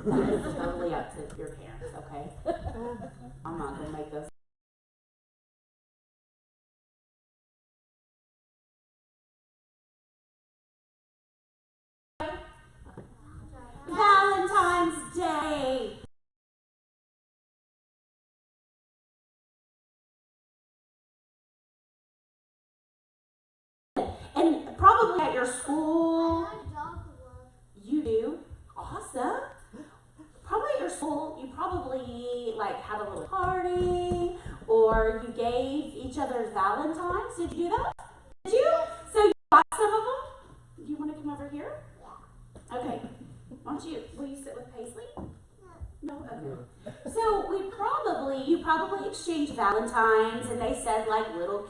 That is totally up to your parents, okay? I'm not going to make those. Valentine's Day! And probably at your school, you do. Awesome. Probably at your school, you probably like had a little party, or you gave each other Valentines. Did you do that? Did you? So you got some of them? Do you want to come over here? Yeah. Okay. Will you sit with Paisley? No? Okay. So you probably exchanged Valentines, and they said like little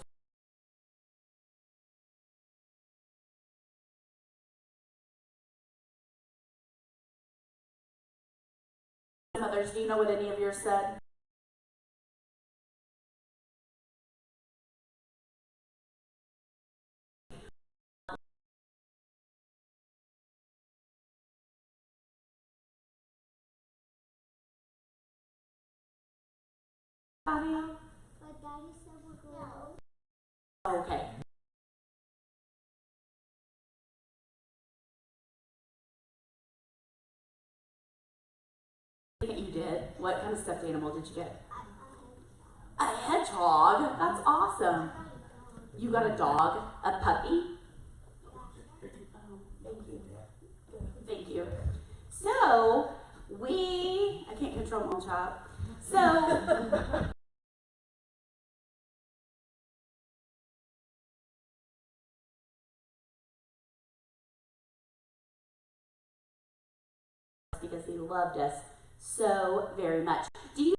mothers. Do you know what any of yours said? But Daddy said we're going No. Okay. You did. What kind of stuffed animal did you get? A hedgehog. That's awesome. You got a dog, a puppy. Oh, thank you. Thank you. So I can't control my child. So because he loved us so very much. Do you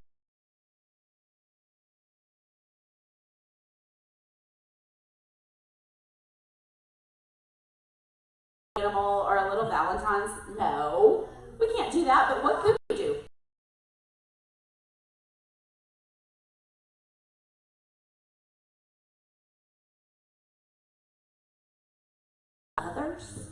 animal or a little Valentine's? No, we can't do that. But what could we do? Others?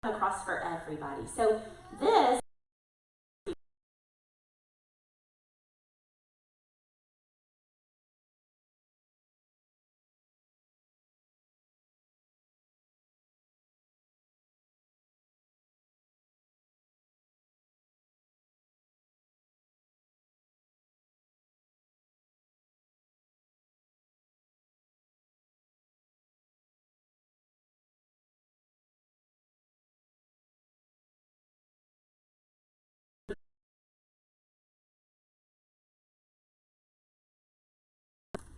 Across for everybody. So this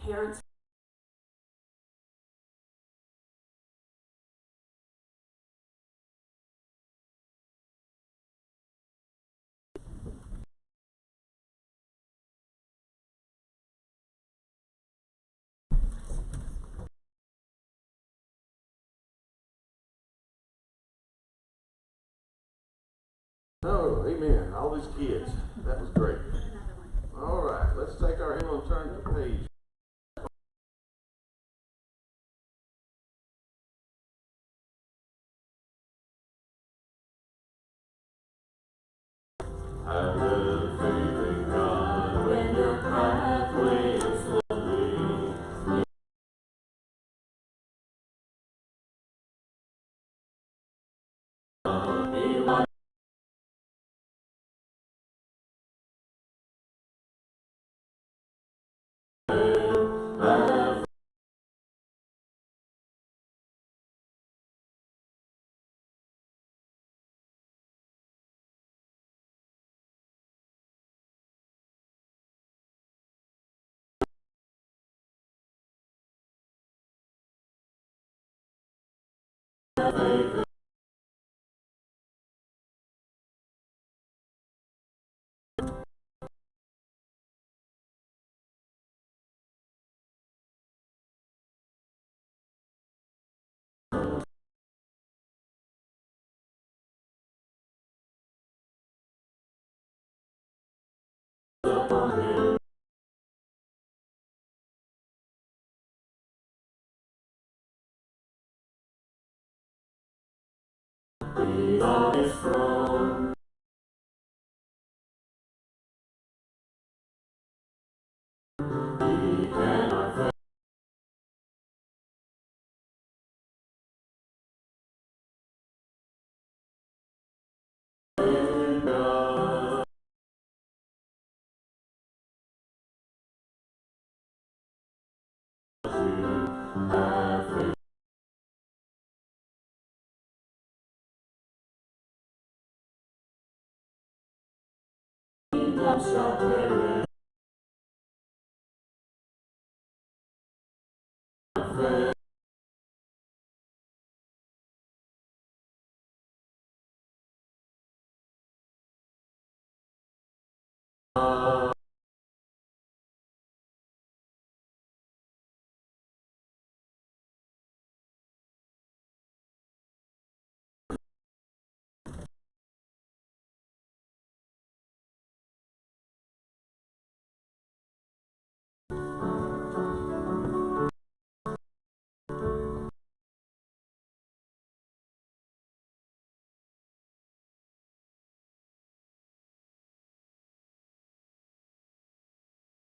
parents. Oh, amen. All these kids. That was great. All right, let's take our hymn and turn to page on his throne. He cannot fail. God. You have faith. Kingdom shall perish. Faith.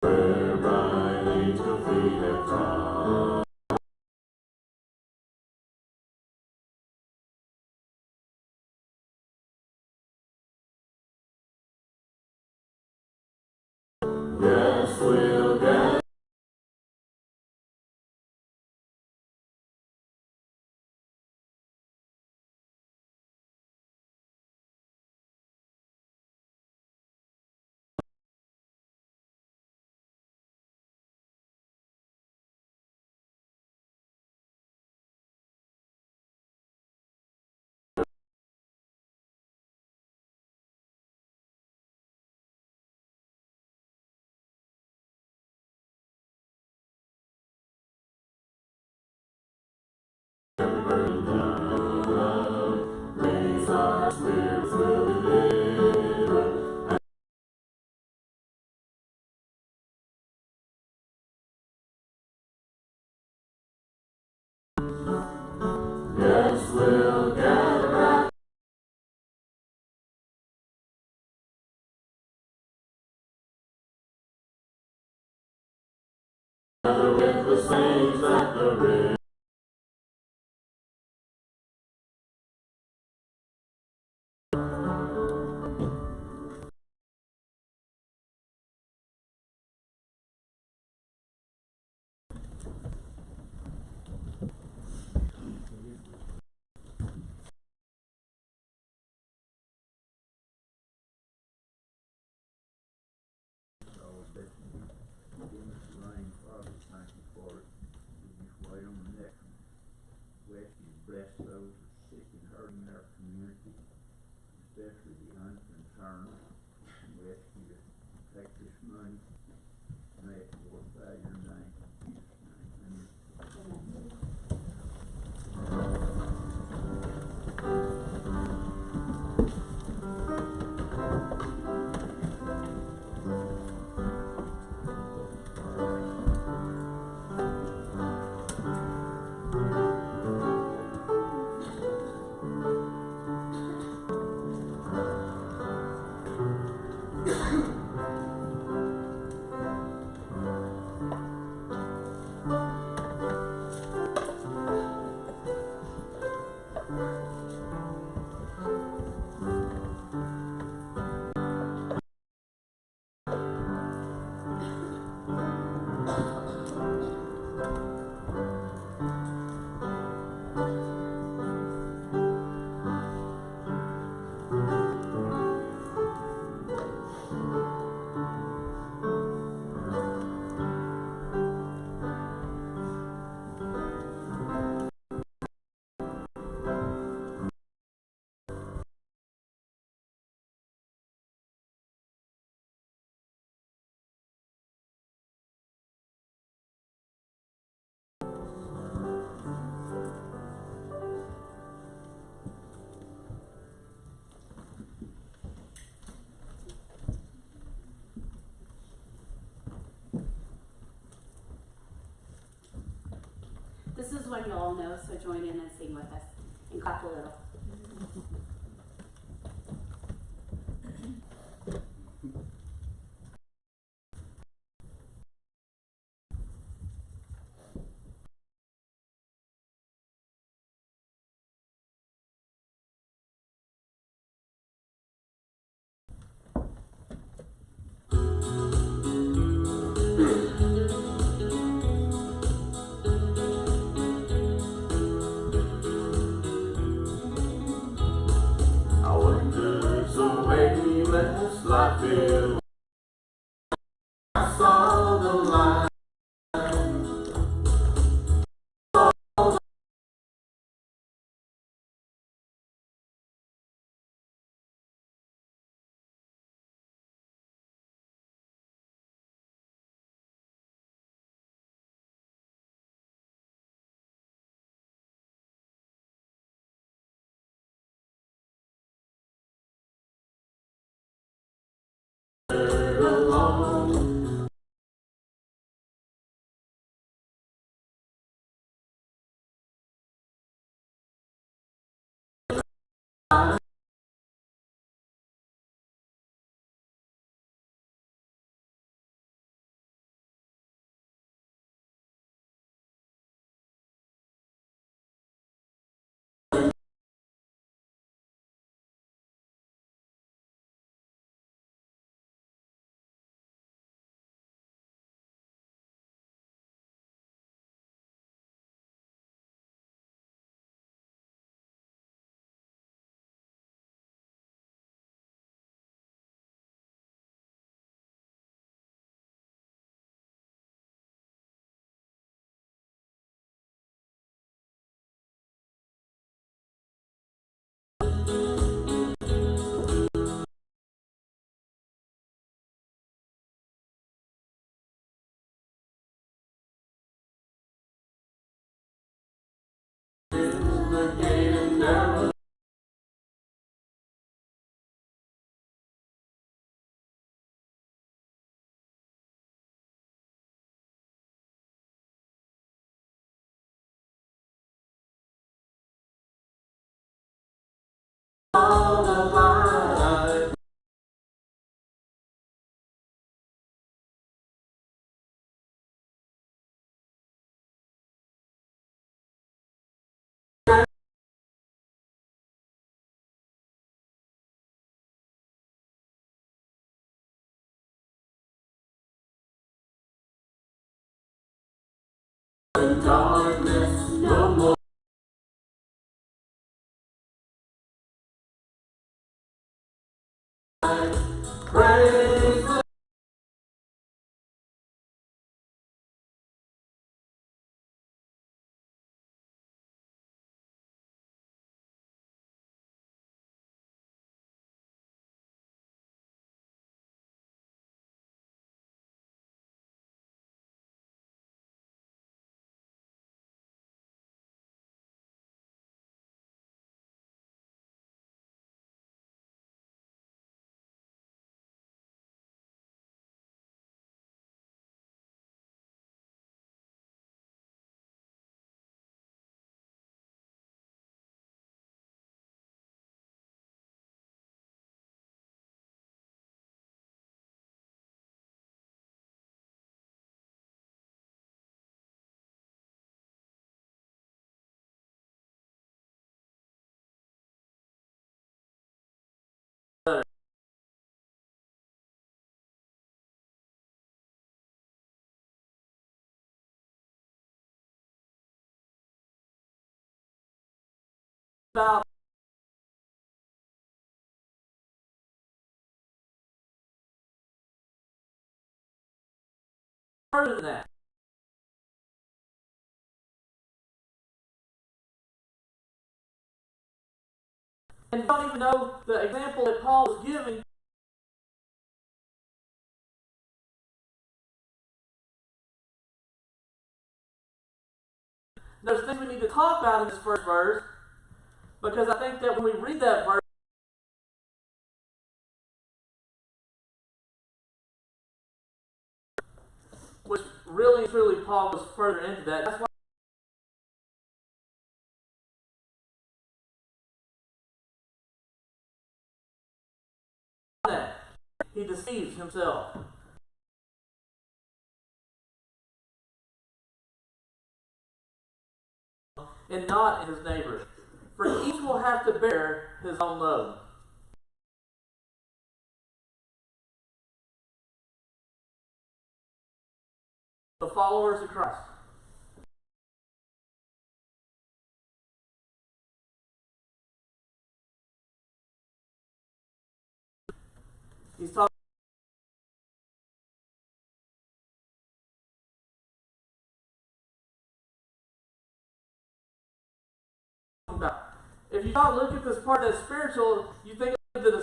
Whereby angel feet have trod. Yes, we'll gather raise our spirits will deliver. Yes, we'll gather round. Gather with the saints at the river. Father, thank you for it. We just wait on the next one. We ask you to bless those who are sick and hurting in our community, especially the unconcerned. And we ask you to take this money and may it glorify your name. In Jesus' name. This is one you all know, so join in and sing with us and clap a little. feel I saw the light. Along. The gate and narrow. All the light. Darkness no more. Praise the about further than that. And you don't even know the example that Paul was giving. There's things we need to talk about in this first verse, because I think that when we read that verse, which really and truly Paul goes further into that, that's why that he deceives himself. And not in his neighbor. For each will have to bear his own load. The followers of Christ. He's talking if you don't look at this part that's spiritual, you think of the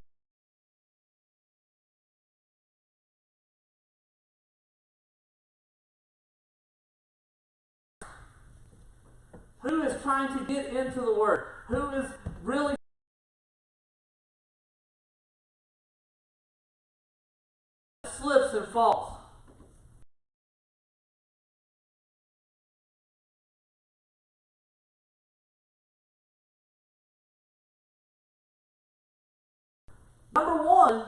who is trying to get into the Word, who is really slips and falls. Number one,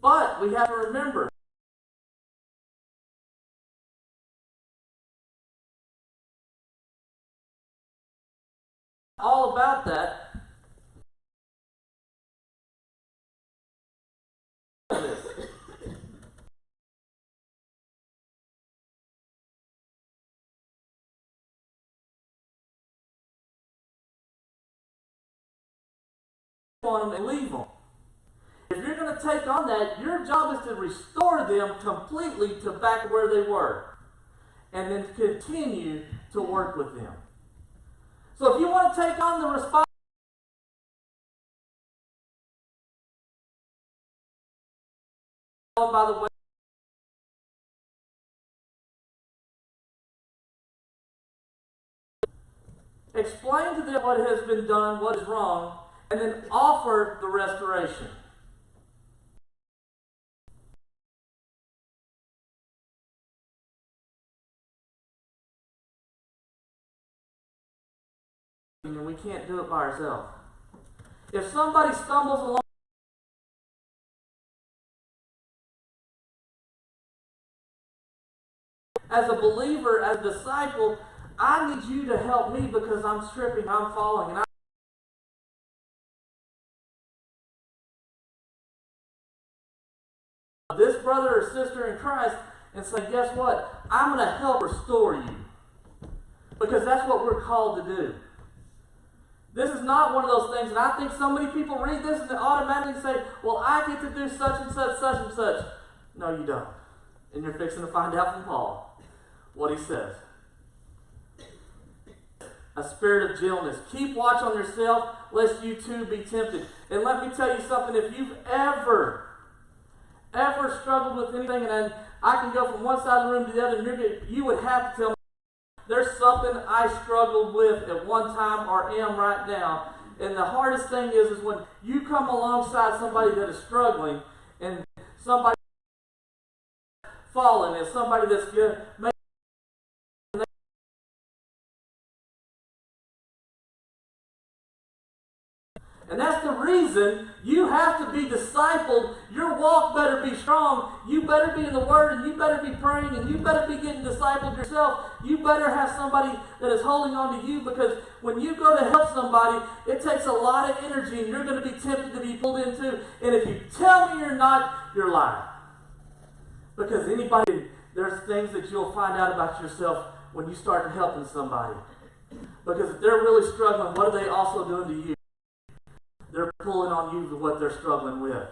but we have to remember all about that. On them and leave them. If you're going to take on that, your job is to restore them completely to back where they were, and then continue to work with them. So if you want to take on the responsibility, by the way, explain to them what has been done, what is wrong, and then offer the restoration. And we can't do it by ourselves. If somebody stumbles along as a believer, as a disciple, I need you to help me because I'm stripping, I'm falling, and this brother or sister in Christ and say, guess what? I'm going to help restore you. Because that's what we're called to do. This is not one of those things, and I think so many people read this and they automatically say, well, I get to do such and such, such and such. No, you don't. And you're fixing to find out from Paul what he says. A spirit of gentleness. Keep watch on yourself, lest you too be tempted. And let me tell you something, if you've ever struggled with anything, and I can go from one side of the room to the other, and you would have to tell me, there's something I struggled with at one time or am right now. And the hardest thing is when you come alongside somebody that is struggling, and somebody fallen, and somebody that's good, and that's the reason you have to be discipled. Your walk better be strong. You better be in the Word, and you better be praying, and you better be getting discipled yourself. You better have somebody that is holding on to you, because when you go to help somebody, it takes a lot of energy, and you're going to be tempted to be pulled into. And if you tell me you're not, you're lying. Because there's things that you'll find out about yourself when you start helping somebody. Because if they're really struggling, what are they also doing to you? They're pulling on you to what they're struggling with.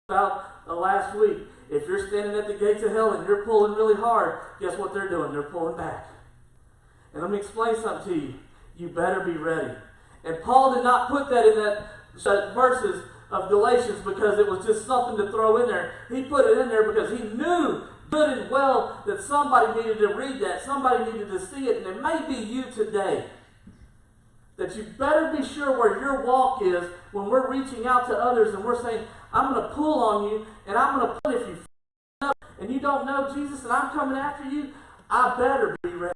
About last week, if you're standing at the gates of hell and you're pulling really hard, guess what they're doing? They're pulling back. And let me explain something to you. You better be ready. And Paul did not put that in that verses of Galatians because it was just something to throw in there. He put it in there because he knew good and well that somebody needed to read that. Somebody needed to see it. And it may be you today. That you better be sure where your walk is when we're reaching out to others and we're saying, I'm going to pull on you, and I'm going to put, if you up and you don't know Jesus and I'm coming after you, I better be ready.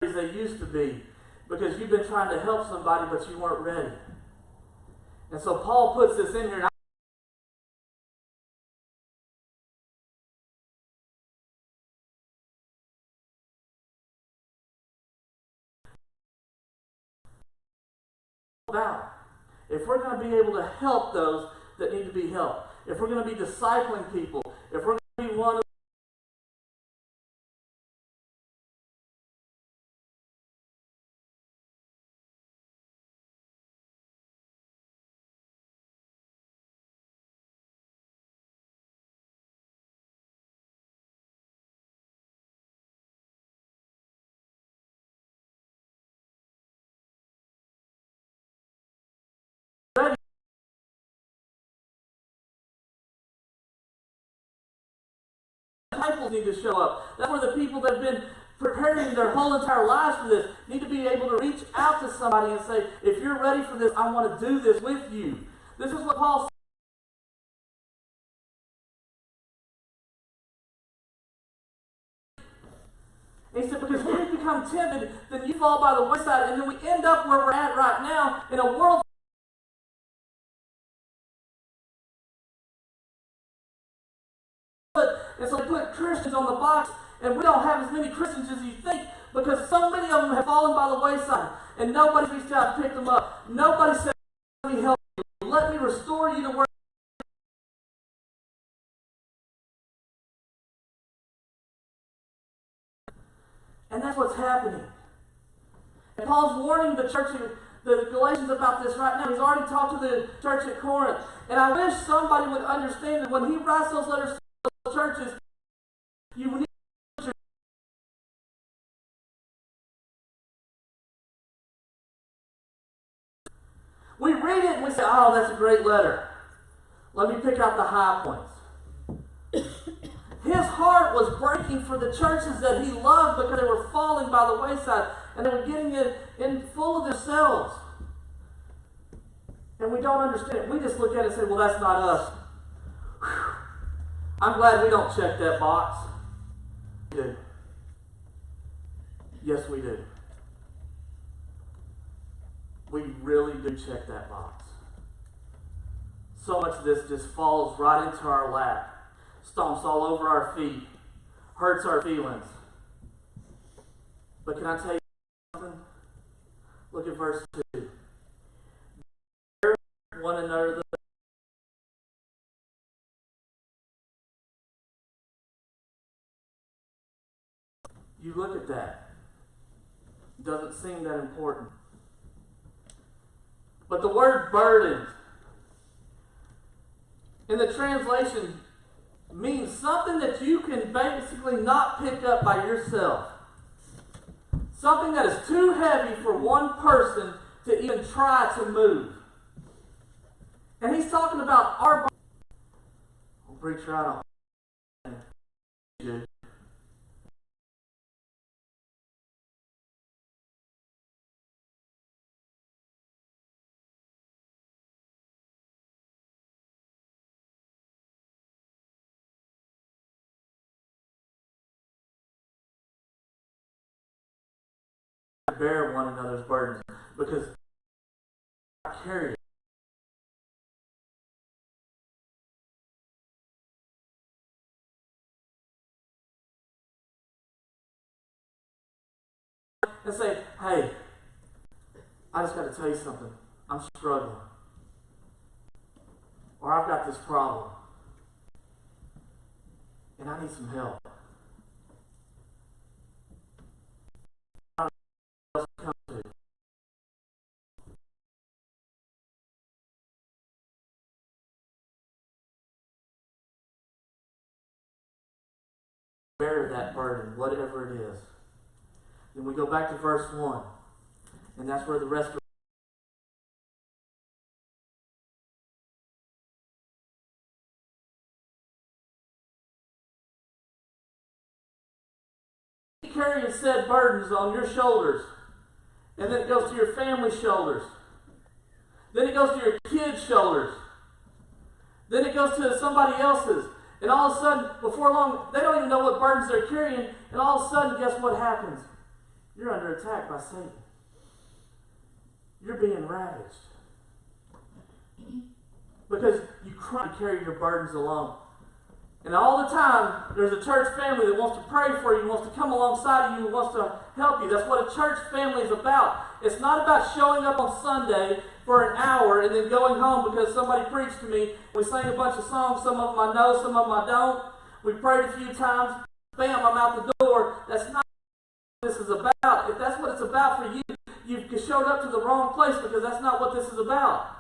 As they used to be, because you've been trying to help somebody but you weren't ready. And so Paul puts this in here, and about. If we're going to be able to help those that need to be helped, if we're going to be discipling people, if we're going to be one of disciples need to show up. That's where the people that have been preparing their whole entire lives for this need to be able to reach out to somebody and say, if you're ready for this, I want to do this with you. This is what Paul said. He said, because when you become timid, then you fall by the wayside, and then we end up where we're at right now in a world. And so they put Christians on the box, and we don't have as many Christians as you think, because so many of them have fallen by the wayside, and nobody's reached out and picked them up. Nobody said, let me help you. Let me restore you to where. And that's what's happening. And Paul's warning the church, the Galatians, about this right now. He's already talked to the church at Corinth. And I wish somebody would understand that when he writes those letters to those churches, you need to. We read it and we say, oh, that's a great letter. Let me pick out the high points. His heart was breaking for the churches that he loved because they were falling by the wayside and they were getting it in full of themselves. And we don't understand it. We just look at it and say, well, that's not us. Whew. I'm glad we don't check that box. We do. Yes, we do. We really do check that box. So much of this just falls right into our lap. Stomps all over our feet, hurts our feelings. But can I tell you something? Look at verse 2. Bear one another. You look at that. It doesn't seem that important. But the word burdened in the translation means something that you can basically not pick up by yourself. Something that is too heavy for one person to even try to move. And he's talking about our body. I'll preach right on. Bear one another's burdens because I carried it. And say, hey, I just got to tell you something. I'm struggling. Or I've got this problem. And I need some help. Bear that burden, whatever it is. Then we go back to verse 1, and that's where the rest of carrying said burdens on your shoulders, and then it goes to your family's shoulders, then it goes to your kids' shoulders, then it goes to somebody else's. And all of a sudden, before long, they don't even know what burdens they're carrying. And all of a sudden, guess what happens? You're under attack by Satan. You're being ravaged. Because you try to carry your burdens alone. And all the time, there's a church family that wants to pray for you, wants to come alongside of you, wants to help you. That's what a church family is about. It's not about showing up on Sunday for an hour and then going home because somebody preached to me. We sang a bunch of songs, some of them I know, some of them I don't. We prayed a few times, bam, I'm out the door. That's not what this is about. If that's what it's about for you, you've showed up to the wrong place because that's not what this is about.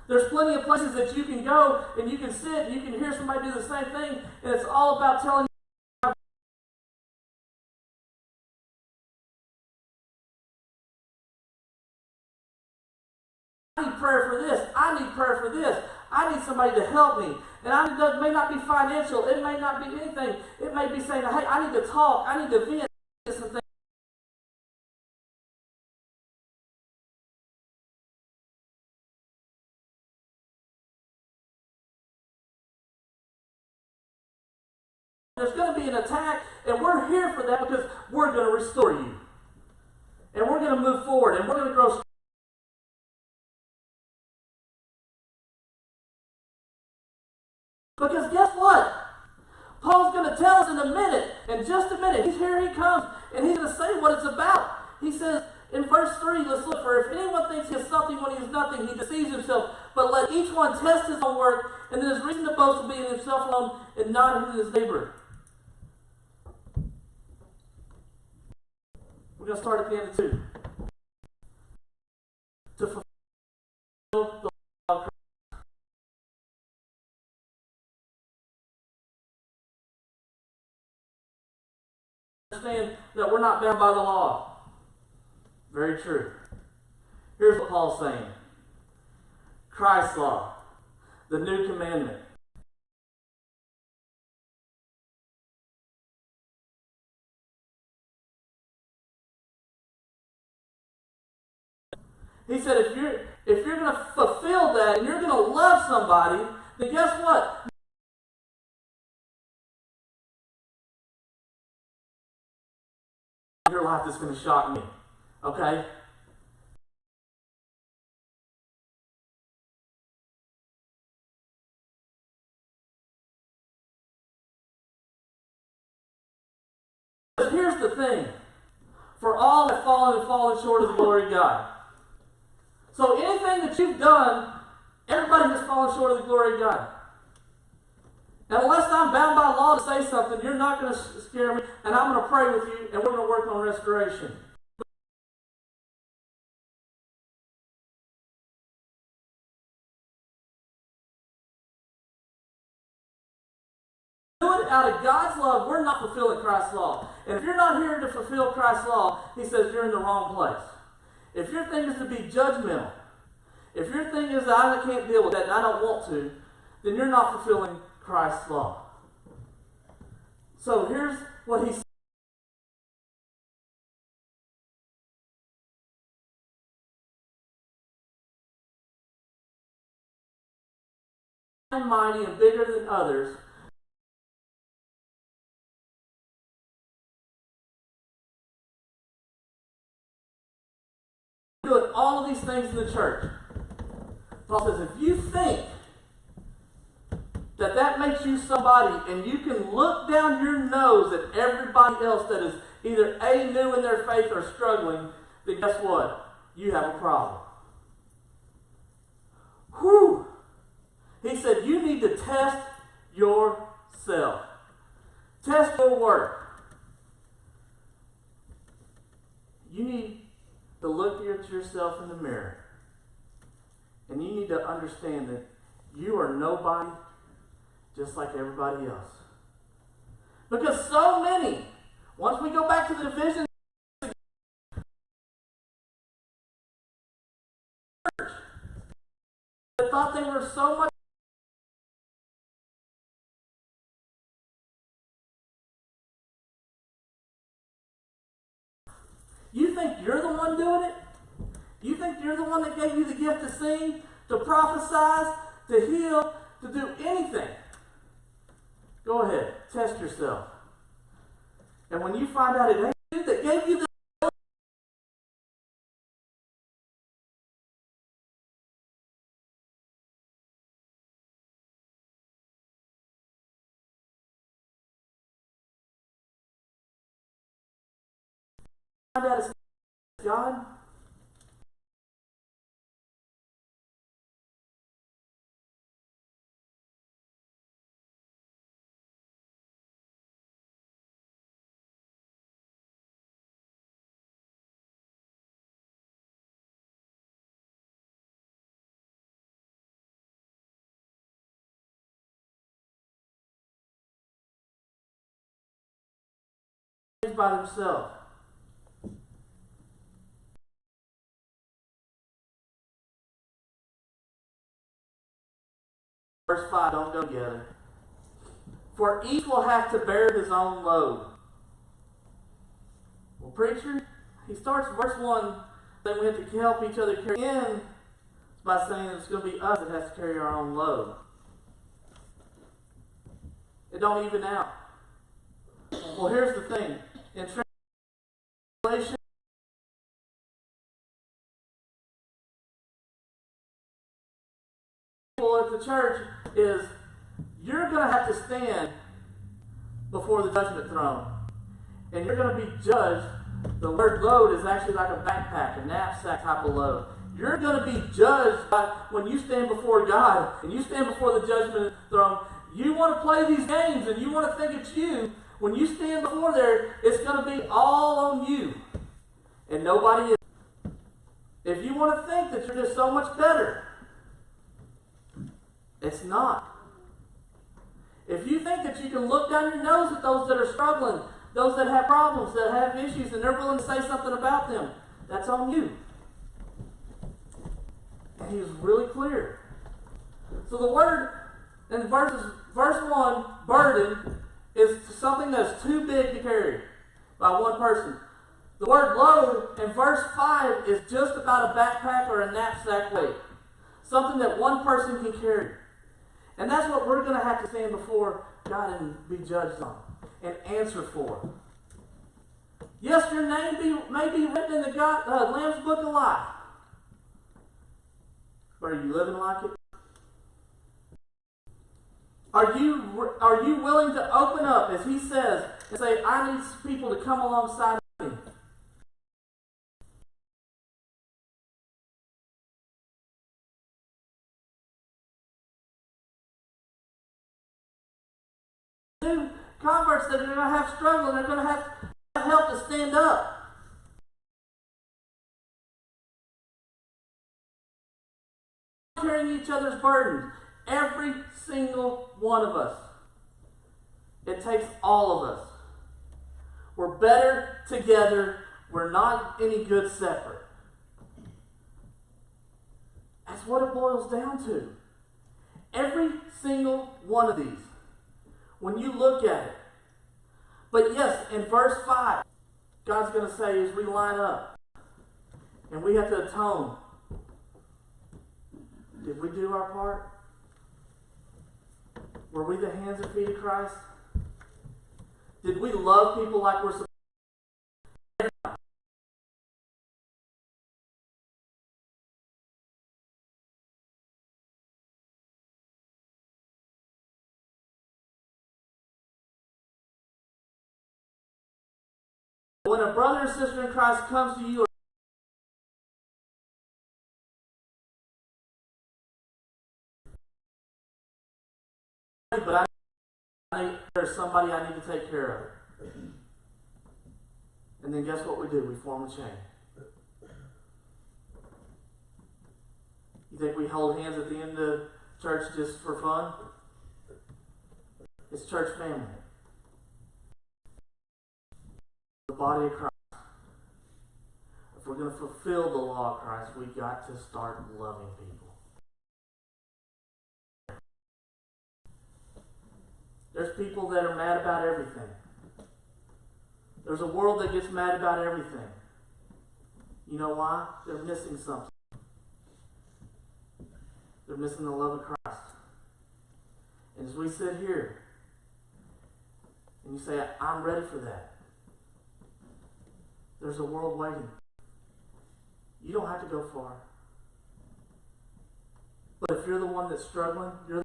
There's plenty of places that you can go and you can sit and you can hear somebody do the same thing, and it's all about telling you. I need prayer for this. I need prayer for this. I need somebody to help me. And it may not be financial. It may not be anything. It may be saying, hey, I need to talk. I need to vent. Some things. There's going to be an attack, and we're here for that because we're going to restore you. And we're going to move forward, and we're going to grow. Because guess what? Paul's going to tell us in just a minute, here he comes, and he's going to say what it's about. He says in verse 3, let's look, for if anyone thinks he is something when he is nothing, he deceives himself. But let each one test his own work, and then his reason to boast will be in himself alone and not in his neighbor. We're going to start at the end of 2. To fulfill the law of Christ. Understand that we're not bound by the law. Very true. Here's what Paul's saying. Christ's law, the new commandment. He said if you're going to fulfill that and you're going to love somebody, then guess what? Your life is going to shock me. Okay? But here's the thing. For all have fallen short of the glory of God. So anything that you've done, everybody has fallen short of the glory of God. And unless I'm bound by law to say something, you're not going to scare me, and I'm going to pray with you, and we're going to work on restoration. Do it out of God's love. We're not fulfilling Christ's law. And if you're not here to fulfill Christ's law, he says you're in the wrong place. If your thing is to be judgmental, if your thing is that I can't deal with that and I don't want to, then you're not fulfilling Christ's law. So here's what he said. Mighty and bigger than others. Doing all of these things in the church. Paul says, if you think that makes you somebody and you can look down your nose at everybody else that is either A, new in their faith or struggling, then guess what? You have a problem. Whew! He said, you need to test yourself. Test your work. You need to look at yourself in the mirror. And you need to understand that you are nobody just like everybody else. Because so many, once we go back to the division, they thought they were so much. You think you're the one doing it? You think you're the one that gave you the gift to sing, to prophesy, to heal, to do anything? Go ahead, test yourself. And when you find out it ain't you that gave you the find out it's God, stands by themselves. Verse 5, don't go together. For each will have to bear his own load. Well, preacher, he starts verse 1, then we have to help each other carry in by saying it's going to be us that has to carry our own load. It don't even out. Well, here's the thing. In translation, at the church is you're going to have to stand before the judgment throne. And you're going to be judged. The word load is actually like a backpack, a knapsack type of load. You're going to be judged by when you stand before God and you stand before the judgment throne. You want to play these games and you want to think it's you. When you stand before there, it's going to be all on you. And nobody is. If you want to think that you're just so much better, it's not. If you think that you can look down your nose at those that are struggling, those that have problems, that have issues, and they're willing to say something about them, that's on you. And he was really clear. So the word in verse 1, burden, is something that's too big to carry by one person. The word load in verse 5 is just about a backpack or a knapsack weight. Something that one person can carry. And that's what we're going to have to stand before God and be judged on and answer for. Yes, your name may be written in the Lamb's Book of Life. But are you living like it? Are you willing to open up, as he says, and say, I need people to come alongside of me? New converts that are going to have struggle, and they're going to have help to stand up. Carrying each other's burdens. Every single one of us. It takes all of us. We're better together. We're not any good separate. That's what it boils down to. Every single one of these. When you look at it. But yes, in verse 5, God's going to say as we line up and we have to atone. Did we do our part? Were we the hands and feet of Christ? Did we love people like we're supposed to? When a brother or sister in Christ comes to you, but there's somebody I need to take care of. And then guess what we do? We form a chain. You think we hold hands at the end of church just for fun? It's church family. The body of Christ. If we're going to fulfill the law of Christ, we've got to start loving people. There's people that are mad about everything. There's a world that gets mad about everything. You know why? They're missing something. They're missing the love of Christ. And as we sit here, and you say, I'm ready for that. There's a world waiting. You don't have to go far. But if you're the one that's struggling, you're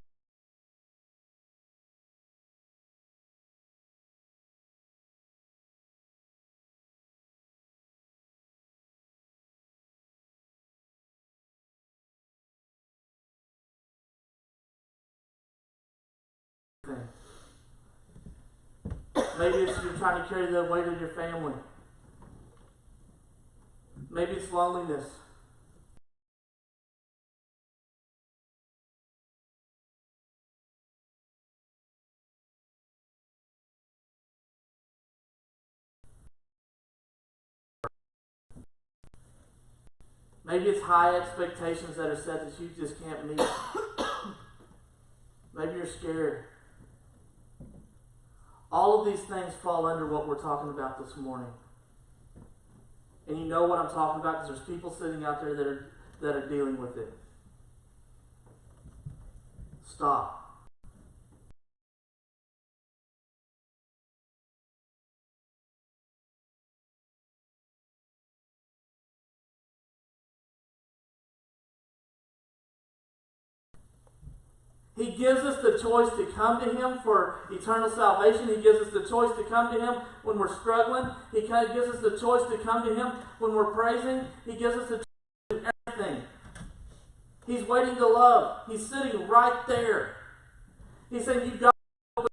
maybe it's you're trying to carry the weight of your family. Maybe it's loneliness. Maybe it's high expectations that are set that you just can't meet. Maybe you're scared. All of these things fall under what we're talking about this morning. And you know what I'm talking about because there's people sitting out there that are dealing with it. Stop. He gives us the choice to come to Him for eternal salvation. He gives us the choice to come to Him when we're struggling. He kind of gives us the choice to come to Him when we're praising. He gives us the choice to do everything. He's waiting to love. He's sitting right there. He's saying, you've got to open.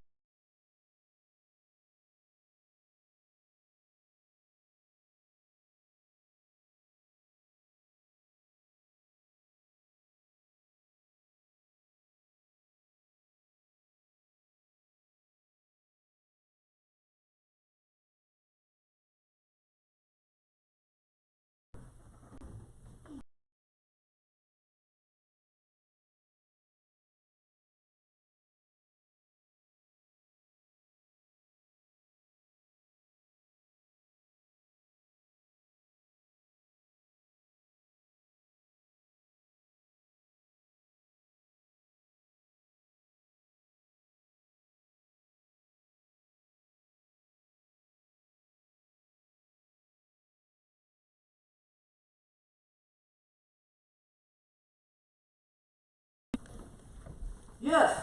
Yes,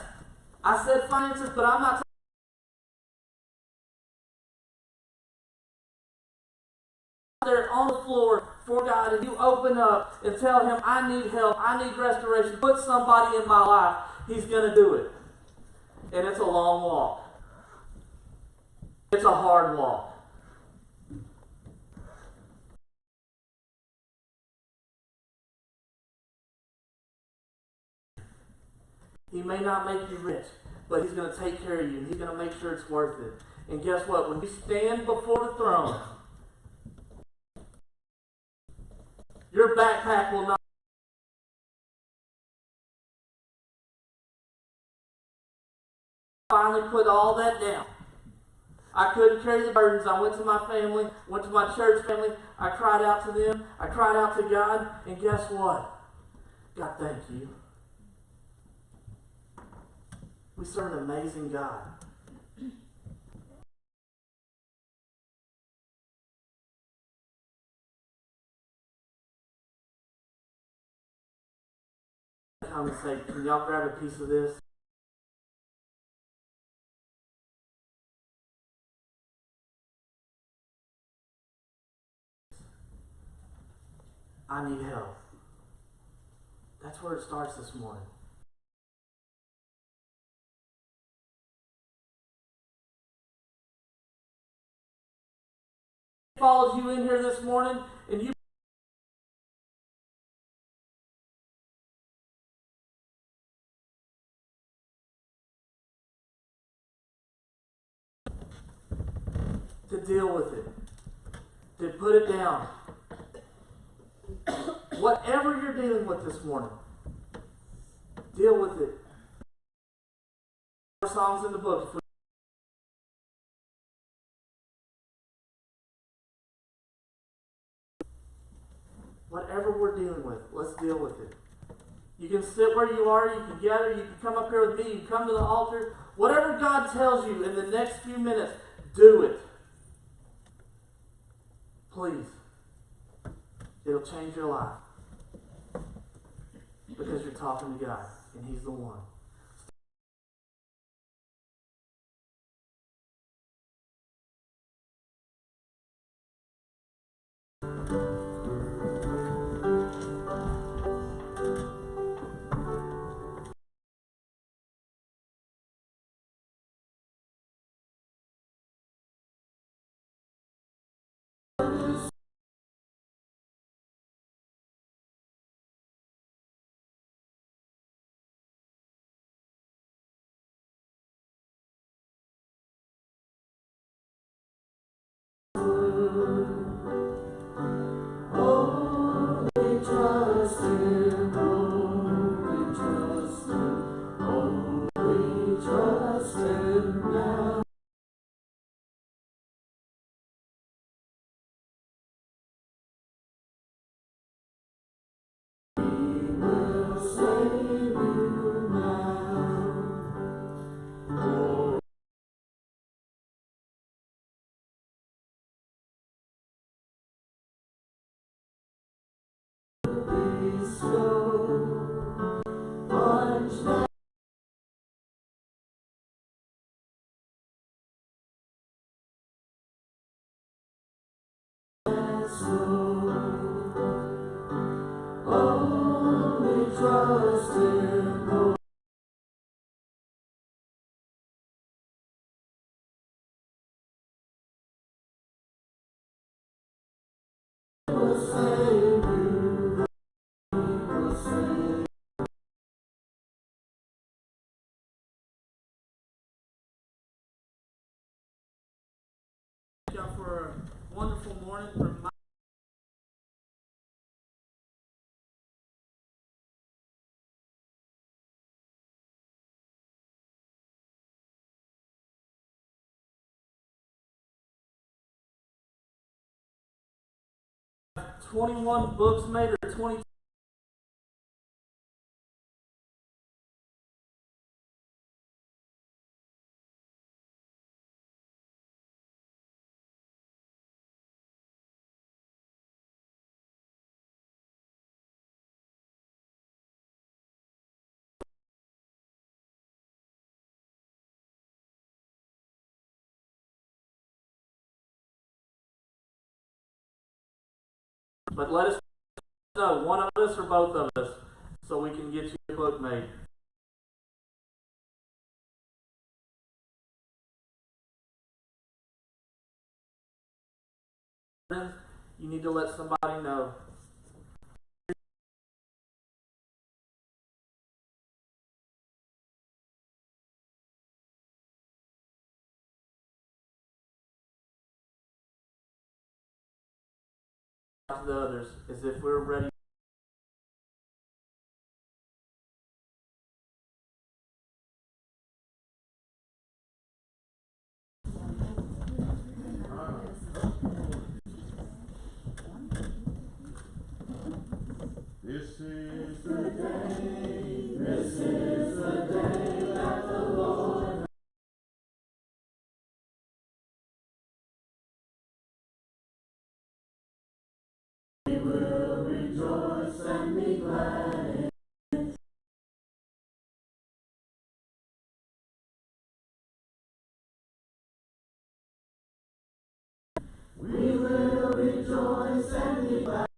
I said finances, but I'm not talking there on the floor for God and you open up and tell Him, I need help, I need restoration, put somebody in my life, He's going to do it. And it's a long walk. It's a hard walk. He may not make you rich, but He's going to take care of you and He's going to make sure it's worth it. And guess what? When you stand before the throne, your backpack will not finally put all that down. I couldn't carry the burdens. I went to my family, went to my church family. I cried out to them. I cried out to God. And guess what? God, thank you. We serve an amazing God. Come and say, can y'all grab a piece of this? I need help. That's where it starts this morning. Follows you in here this morning and you to deal with it, to put it down. Whatever you're dealing with this morning, deal with it. More songs in the book. Whatever we're dealing with, let's deal with it. You can sit where you are, you can gather, you can come up here with me, you can come to the altar. Whatever God tells you in the next few minutes, do it. Please. It'll change your life. Because you're talking to God, and He's the one. Thank y'all for a wonderful morning. From my 21 books made or 20. But let us know, one of us or both of us, so we can get you a book made. You need to let somebody know. To the others, as if we're ready. This is the day, this is the day that the Lord we will rejoice and be glad. We will rejoice and be glad.